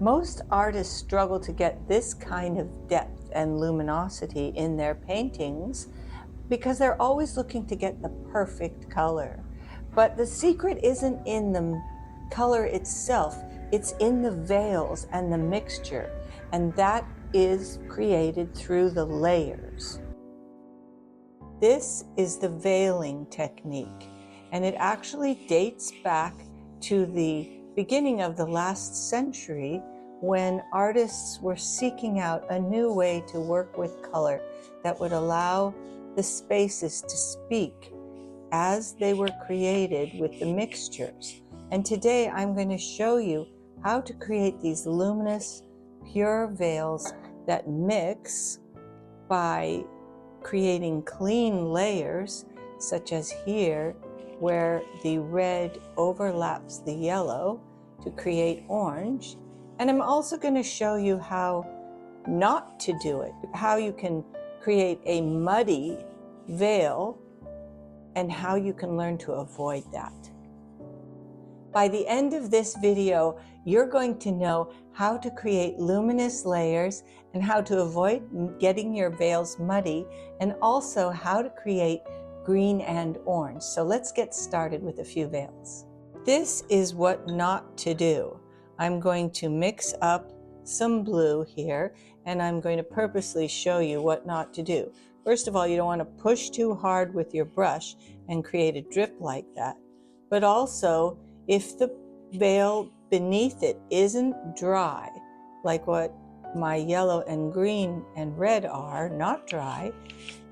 Most artists struggle to get this kind of depth and luminosity in their paintings because they're always looking to get the perfect color. But the secret isn't in the color itself, it's in the veils and the mixture, and that is created through the layers. This is the veiling technique, and it actually dates back to the beginning of the last century when artists were seeking out a new way to work with color that would allow the spaces to speak as they were created with the mixtures. And today I'm going to show you how to create these luminous, pure veils that mix by creating clean layers, such as here, where the red overlaps the yellow to create orange. And I'm also going to show you how not to do it, how you can create a muddy veil and how you can learn to avoid that. By the end of this video, you're going to know how to create luminous layers and how to avoid getting your veils muddy, and also how to create green and orange. So let's get started with a few veils. This is what not to do. I'm going to mix up some blue here, and I'm going to purposely show you what not to do. First of all, you don't want to push too hard with your brush and create a drip like that. But also, if the veil beneath it isn't dry, like what my yellow and green and red are, not dry,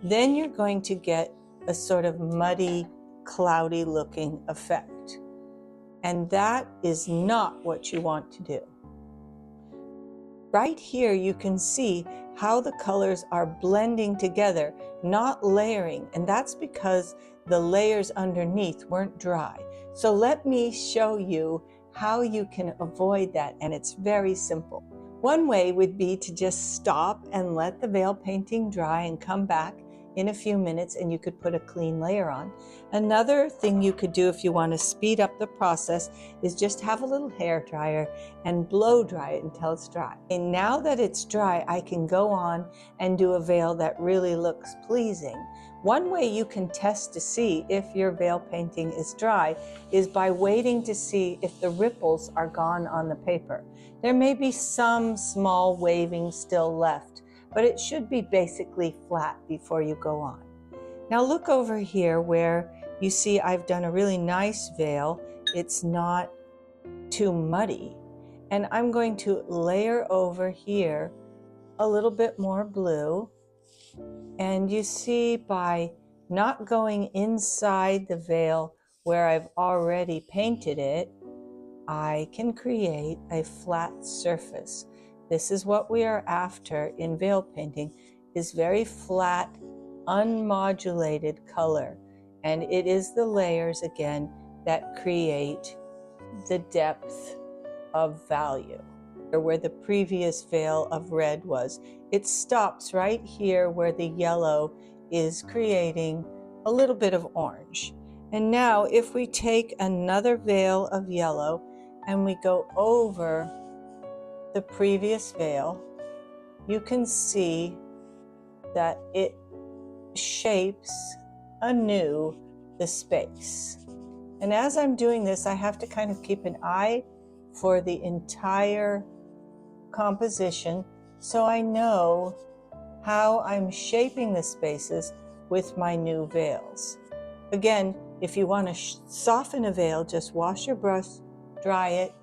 then you're going to get a sort of muddy, cloudy looking effect. And that is not what you want to do. Right here you can see how the colors are blending together, not layering, and that's because the layers underneath weren't dry. So let me show you how you can avoid that, and it's very simple. One way would be to just stop and let the veil painting dry and come back in a few minutes, and you could put a clean layer on. Another thing you could do if you want to speed up the process is just have a little hair dryer and blow dry it until it's dry. And now that it's dry, I can go on and do a veil that really looks pleasing. One way you can test to see if your veil painting is dry is by waiting to see if the ripples are gone on the paper. There may be some small waving still left, but it should be basically flat before you go on. Now look over here where you see I've done a really nice veil. It's not too muddy. And I'm going to layer over here a little bit more blue. And you see by not going inside the veil where I've already painted it, I can create a flat surface. This is what we are after in veil painting, is very flat, unmodulated color. And it is the layers, again, that create the depth of value. Where the previous veil of red was, it stops right here where the yellow is creating a little bit of orange. And now if we take another veil of yellow and we go over the previous veil, you can see that it shapes anew the space. And as I'm doing this, I have to kind of keep an eye for the entire composition so I know how I'm shaping the spaces with my new veils. Again, if you want to soften a veil, just wash your brush, dry it,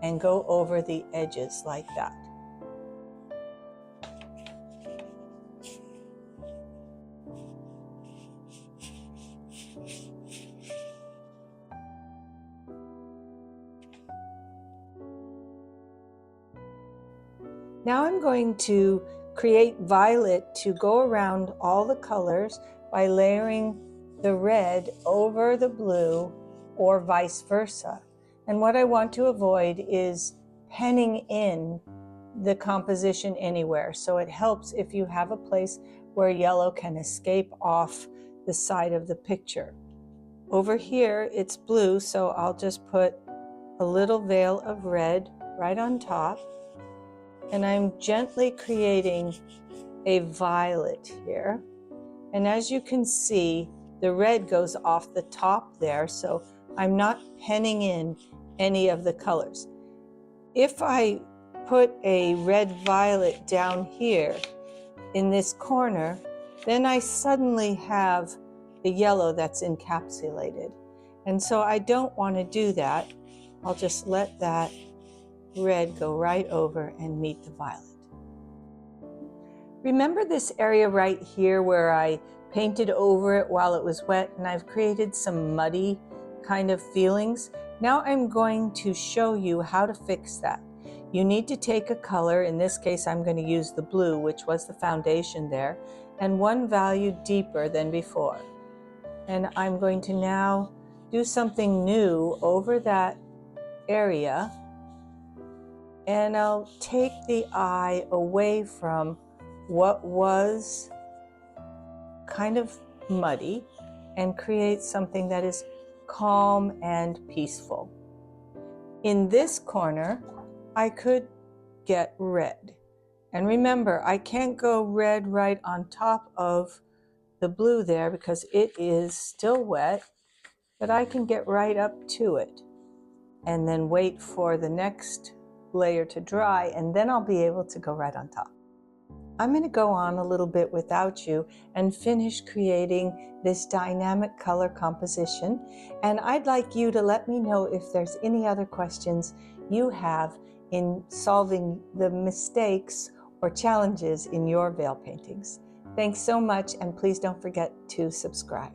and go over the edges like that. Now I'm going to create violet to go around all the colors by layering the red over the blue or vice versa. And what I want to avoid is penning in the composition anywhere. So it helps if you have a place where yellow can escape off the side of the picture. Over here it's blue, so I'll just put a little veil of red right on top, and I'm gently creating a violet here. And as you can see, the red goes off the top there, so I'm not penning in any of the colors. If I put a red violet down here in this corner, then I suddenly have the yellow that's encapsulated. And so I don't want to do that. I'll just let that red go right over and meet the violet. Remember this area right here where I painted over it while it was wet and I've created some muddy kind of feelings? Now I'm going to show you how to fix that. You need to take a color, in this case I'm going to use the blue, which was the foundation there, and one value deeper than before. And I'm going to now do something new over that area, and I'll take the eye away from what was kind of muddy and create something that is calm and peaceful. In this corner, I could get red. And remember, I can't go red right on top of the blue there because it is still wet, but I can get right up to it and then wait for the next layer to dry, and then I'll be able to go right on top. I'm going to go on a little bit without you and finish creating this dynamic color composition. And I'd like you to let me know if there's any other questions you have in solving the mistakes or challenges in your veil paintings. Thanks so much, and please don't forget to subscribe.